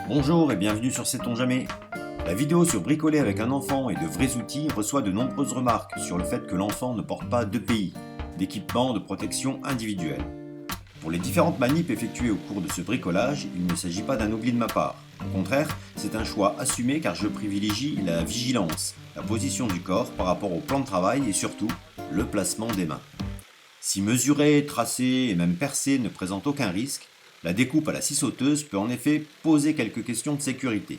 Bonjour et bienvenue sur Sait-on jamais. La vidéo sur bricoler avec un enfant et de vrais outils reçoit de nombreuses remarques sur le fait que l'enfant ne porte pas d'EPI, d'équipement de protection individuelle. Pour les différentes manips effectuées au cours de ce bricolage, il ne s'agit pas d'un oubli de ma part. Au contraire, c'est un choix assumé car je privilégie la vigilance, la position du corps par rapport au plan de travail et surtout le placement des mains. Si mesurer, tracer et même percer ne présente aucun risque, la découpe à la scie sauteuse peut en effet poser quelques questions de sécurité.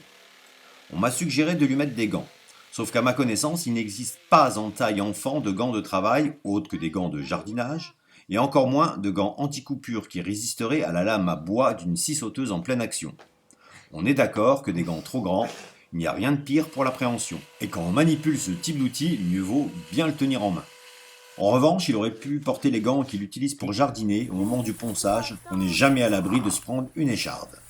On m'a suggéré de lui mettre des gants, sauf qu'à ma connaissance, il n'existe pas en taille enfant de gants de travail autres que des gants de jardinage, et encore moins de gants anti-coupure qui résisteraient à la lame à bois d'une scie sauteuse en pleine action. On est d'accord que des gants trop grands, il n'y a rien de pire pour l'appréhension, et quand on manipule ce type d'outil, mieux vaut bien le tenir en main. En revanche, il aurait pu porter les gants qu'il utilise pour jardiner au moment du ponçage, on n'est jamais à l'abri de se prendre une écharde.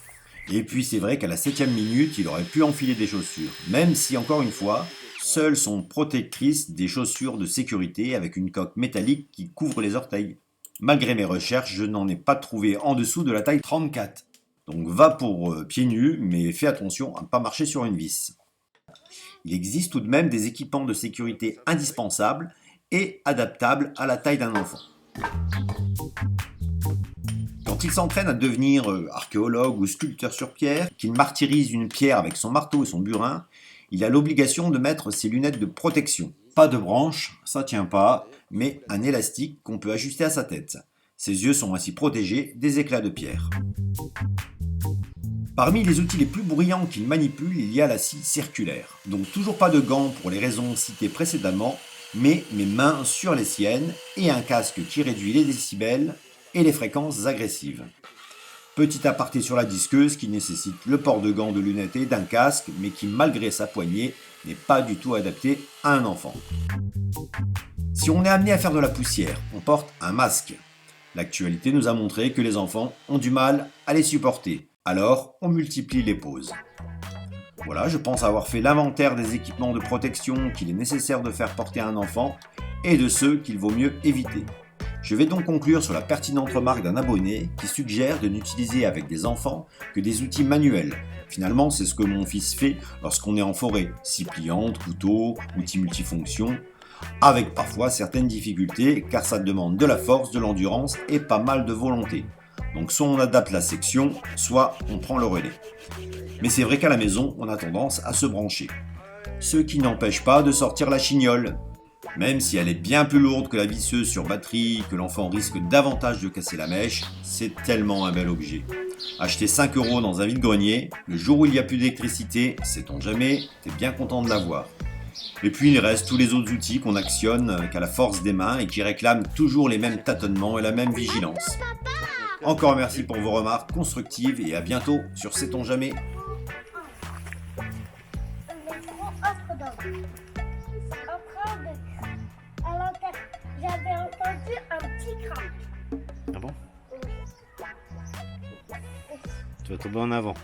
Et puis c'est vrai qu'à la 7e minute, il aurait pu enfiler des chaussures, même si encore une fois, seules sont protectrices des chaussures de sécurité avec une coque métallique qui couvre les orteils. Malgré mes recherches, je n'en ai pas trouvé en dessous de la taille 34. Donc va pour pieds nus, mais fais attention à ne pas marcher sur une vis. Il existe tout de même des équipements de sécurité indispensables et adaptable à la taille d'un enfant. Quand il s'entraîne à devenir archéologue ou sculpteur sur pierre, qu'il martyrise une pierre avec son marteau et son burin, il a l'obligation de mettre ses lunettes de protection. Pas de branche, ça tient pas, mais un élastique qu'on peut ajuster à sa tête. Ses yeux sont ainsi protégés des éclats de pierre. Parmi les outils les plus bruyants qu'il manipule, il y a la scie circulaire. Donc toujours pas de gants pour les raisons citées précédemment, mais mes mains sur les siennes et un casque qui réduit les décibels et les fréquences agressives. Petit aparté sur la disqueuse qui nécessite le port de gants, de lunettes et d'un casque, mais qui malgré sa poignée n'est pas du tout adapté à un enfant. Si on est amené à faire de la poussière, on porte un masque. L'actualité nous a montré que les enfants ont du mal à les supporter, alors on multiplie les pauses. Voilà, je pense avoir fait l'inventaire des équipements de protection qu'il est nécessaire de faire porter à un enfant et de ceux qu'il vaut mieux éviter. Je vais donc conclure sur la pertinente remarque d'un abonné qui suggère de n'utiliser avec des enfants que des outils manuels. Finalement, c'est ce que mon fils fait lorsqu'on est en forêt, scie pliante, couteau, outils multifonctions, avec parfois certaines difficultés car ça demande de la force, de l'endurance et pas mal de volonté. Donc soit on adapte la section, soit on prend le relais. Mais c'est vrai qu'à la maison, on a tendance à se brancher. Ce qui n'empêche pas de sortir la chignole. Même si elle est bien plus lourde que la visseuse sur batterie, que l'enfant risque davantage de casser la mèche, c'est tellement un bel objet. Acheter 5 € dans un vide-grenier, le jour où il n'y a plus d'électricité, sait-on jamais, t'es bien content de l'avoir. Et puis il reste tous les autres outils qu'on actionne qu'à la force des mains et qui réclament toujours les mêmes tâtonnements et la même vigilance. Encore merci pour vos remarques constructives et à bientôt sur Sait-on jamais. J'avais entendu un petit crack. Ah bon? Tu vas tomber en avant.